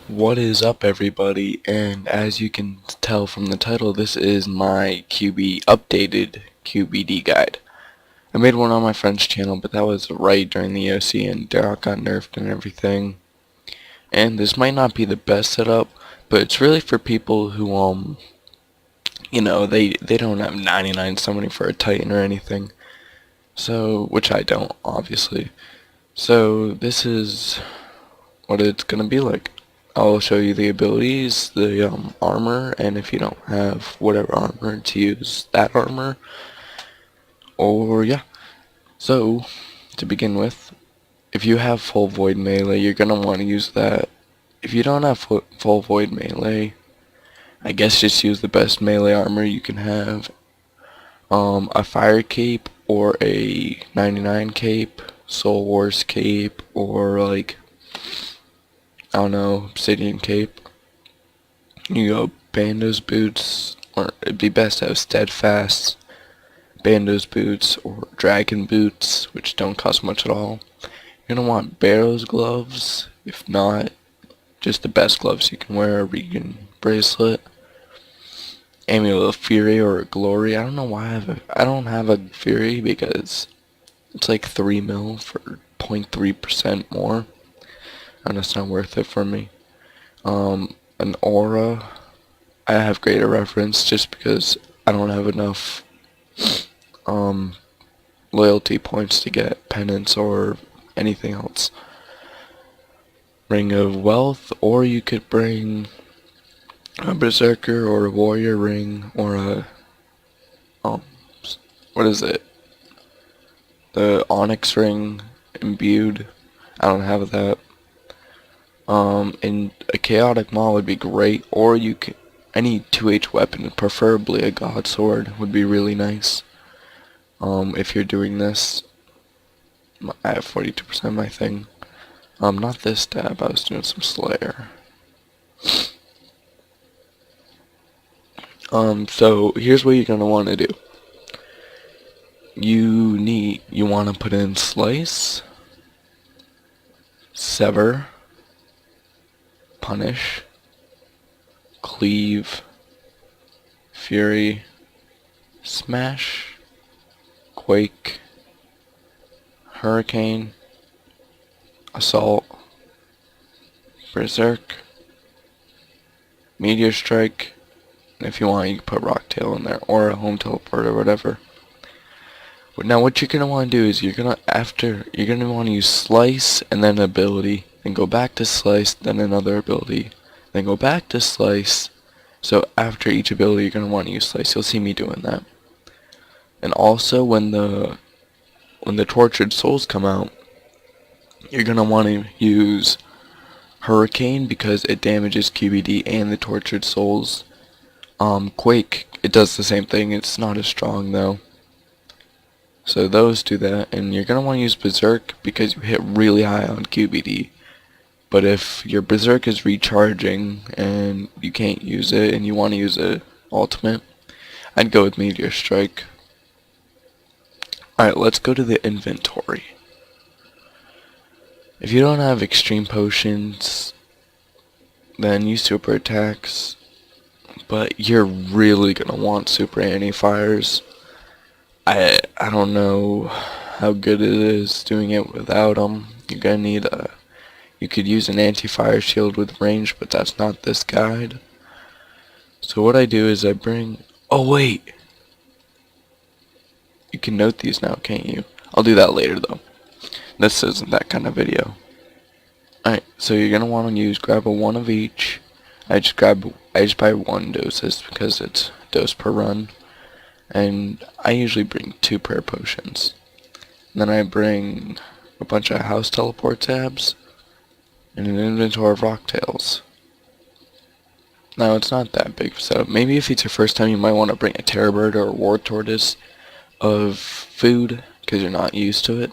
What is up, everybody? And as you can tell from the title, this is my updated QBD guide. I made one on my friend's channel, but that was right during the EOC and Derek got nerfed and everything. And this might not be the best setup, but it's really for people who they don't have 99 summoning for a Titan or anything. So, which I don't, obviously. So this is what it's gonna be like. I'll show you the abilities, the armor, and if you don't have whatever armor, to use that armor. Or yeah. So to begin with, if you have full void melee, you're gonna want to use that. If you don't have full void melee, I guess just use the best melee armor you can have. A fire cape or a 99 cape, Soul Wars cape, or like I don't know, Obsidian cape. You go Bando's boots, or it'd be best to have Steadfast, Bando's boots, or Dragon boots, which don't cost much at all. You're gonna want Barrow's gloves, if not, just the best gloves you can wear, a Regan bracelet, Amulet of Fury or a Glory. I don't know why I don't have a Fury because it's like 3 mil for 0.3% more, and it's not worth it for me. An aura. I have greater reference just because I don't have enough loyalty points to get penance or anything else. Ring of Wealth, or you could bring a Berserker or a Warrior Ring or a what is it? The Onyx Ring imbued. I don't have that. And a Chaotic Maw would be great, or you could any 2H weapon, preferably a God Sword, would be really nice. If you're doing this, I have 42% my thing. Not this stab, I was doing some Slayer. So here's what you're gonna want to do. You want to put in Slice, Sever, Punish, Cleave, Fury, Smash, Quake, Hurricane, Assault, Berserk, Meteor Strike, and if you want you can put Rocktail in there, or a Home Teleport or whatever. But now what you're gonna want to do is you're gonna want to use Slice and then ability, then go back to Slice, then another ability, then go back to Slice. So after each ability you're gonna want to use Slice. You'll see me doing that. And also when the Tortured Souls come out, you're gonna want to use Hurricane because it damages QBD and the Tortured Souls. Quake, it does the same thing. It's not as strong though. So those do that, and you're gonna want to use Berserk because you hit really high on QBD. But if your Berserk is recharging and you can't use it and you want to use a ultimate, I'd go with Meteor Strike. Alright, let's go to the inventory. If you don't have extreme potions, then use super attacks, but you're really gonna want super anti-fires. I don't know how good it is doing it without them. You're gonna need you could use an anti-fire shield with range, but that's not this guide. So what I do is I bring, oh wait, you can note these now, can't you? I'll do that later though. This isn't that kind of video. Alright, so you're gonna want to grab a one of each. I just buy one doses because it's dose per run. And I usually bring 2 prayer potions. And then I bring a bunch of house teleport tabs and an inventory of rocktails. Now it's not that big, so maybe if it's your first time you might want to bring a terror bird or a war tortoise of food because you're not used to it.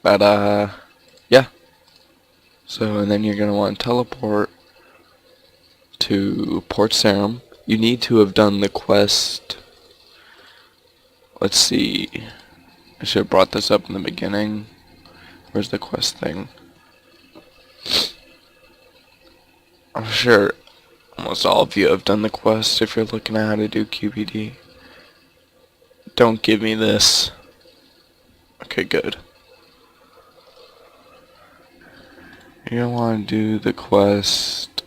But yeah. So and then you're gonna want to teleport to Port Sarum. You need to have done the quest. Let's see. I should have brought this up in the beginning. Where's the quest thing? I'm sure almost all of you have done the quest if you're looking at how to do QBD. Don't give me this. Okay, good. You're gonna want to do the quest.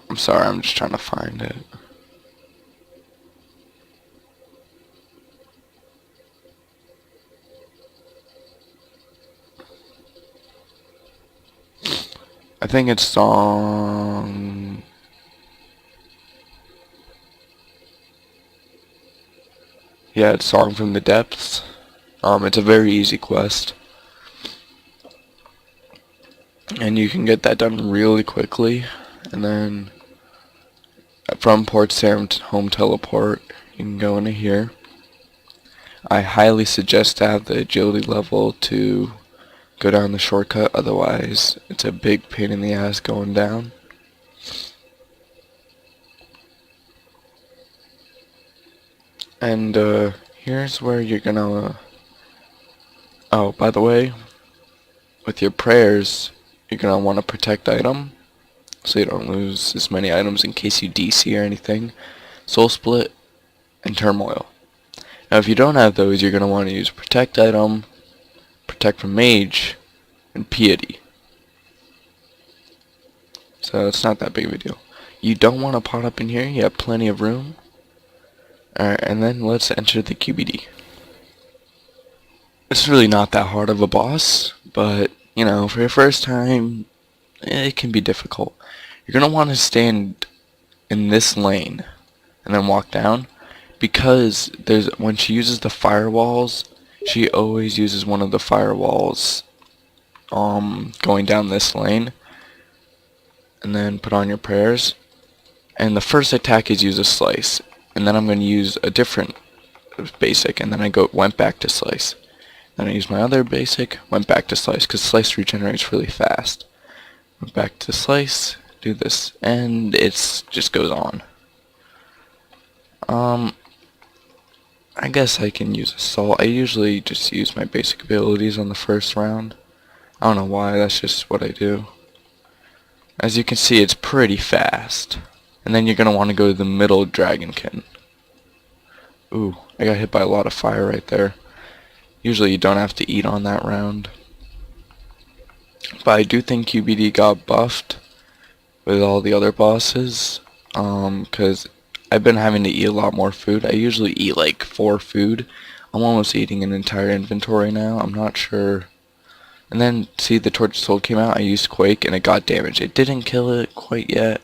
I'm sorry, I'm just trying to find it. I think it's song. Yeah, it's Song from the Depths. It's a very easy quest. And you can get that done really quickly. And then from Port Sarim to Home Teleport, you can go into here. I highly suggest to have the agility level to go down the shortcut, otherwise it's a big pain in the ass going down. And here's where you're gonna oh, by the way, with your prayers you're gonna want to protect item so you don't lose as many items in case you DC or anything. Soul Split and Turmoil. Now if you don't have those, you're gonna want to use protect item, protect from mage, and piety. So it's not that big of a deal. You don't want to pot up in here, you have plenty of room. Alright, and then let's enter the QBD. It's really not that hard of a boss, but, you know, for your first time, it can be difficult. You're going to want to stand in this lane, and then walk down, because when she uses the firewalls, she always uses one of the firewalls, going down this lane, and then put on your prayers, and the first attack is use a slice. And then I'm going to use a different basic, and then I went back to slice. Then I used my other basic, went back to slice, because slice regenerates really fast. Went back to slice, do this, and it just goes on. I guess I can use assault. I usually just use my basic abilities on the first round. I don't know why, that's just what I do. As you can see, it's pretty fast. And then you're going to want to go to the middle dragonkin. Ooh, I got hit by a lot of fire right there. Usually you don't have to eat on that round. But I do think QBD got buffed with all the other bosses. Because I've been having to eat a lot more food. I usually eat like 4 food. I'm almost eating an entire inventory now. I'm not sure. And then, see, the Torch Soul came out. I used Quake and it got damaged. It didn't kill it quite yet.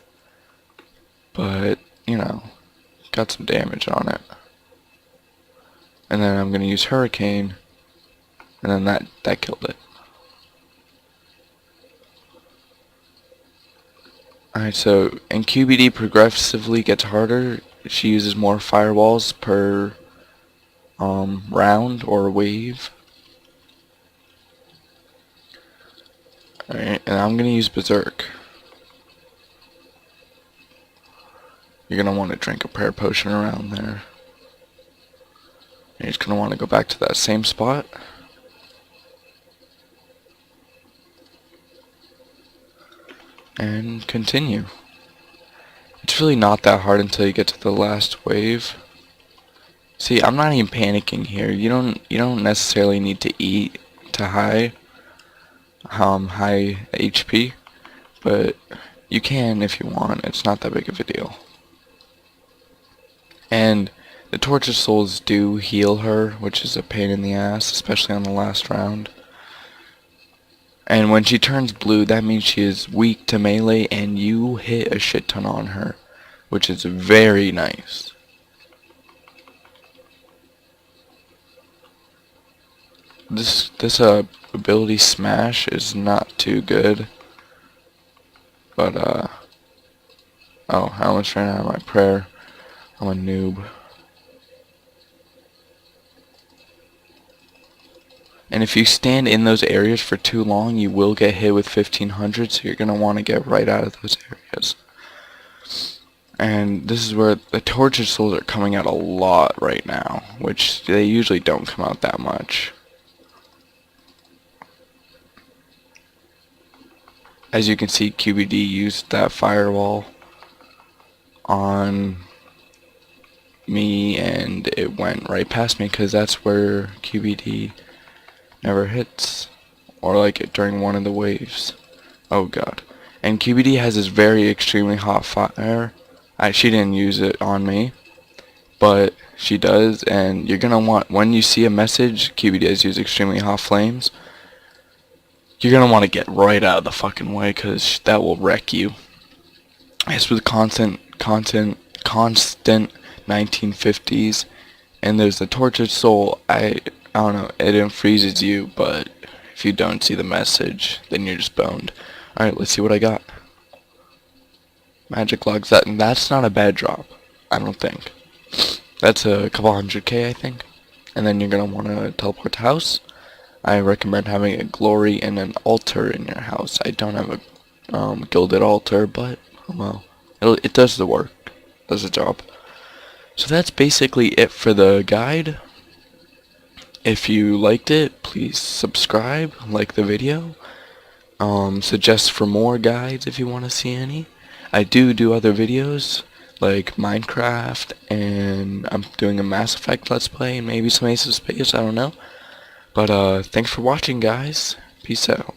But, you know, got some damage on it. And then I'm going to use Hurricane, and then that killed it. Alright, so, and QBD progressively gets harder. She uses more firewalls per round or wave. Alright, and I'm going to use Berserk. You're going to want to drink a prayer potion around there. You're just going to want to go back to that same spot. And continue. It's really not that hard until you get to the last wave. See, I'm not even panicking here. You don't necessarily need to eat to high HP, but you can if you want. It's not that big of a deal. And the Tortured Souls do heal her, which is a pain in the ass, especially on the last round. And when she turns blue, that means she is weak to melee, and you hit a shit ton on her, which is very nice. This ability Smash is not too good, but oh, I almost ran out of my prayer. I'm a noob. And if you stand in those areas for too long, you will get hit with 1500, so you're going to want to get right out of those areas. And this is where the Tortured Souls are coming out a lot right now, which they usually don't come out that much. as you can see, QBD used that firewall on me and it went right past me, because that's where QBD never hits, or like during one of the waves. Oh god. And QBD has this very extremely hot fire. She didn't use it on me, but she does, and you're gonna want, when you see a message QBD has used extremely hot flames, you're gonna want to get right out of the fucking way, because that will wreck you. It's with constant 1950s, and there's the tortured soul. I don't know, it unfreezes you, but if you don't see the message, then you're just boned. Alright, let's see what I got. Magic logs. That's not a bad drop, I don't think. That's a couple 100k, I think. And then you're gonna want to teleport to house. I recommend having a glory and an altar in your house. I don't have a gilded altar, but well, it does the work, does the job. So that's basically it for the guide. If you liked it, please subscribe, like the video. Suggest for more guides if you want to see any. I do other videos like Minecraft, and I'm doing a Mass Effect Let's Play and maybe some Ace of Space, I don't know. But thanks for watching, guys. Peace out.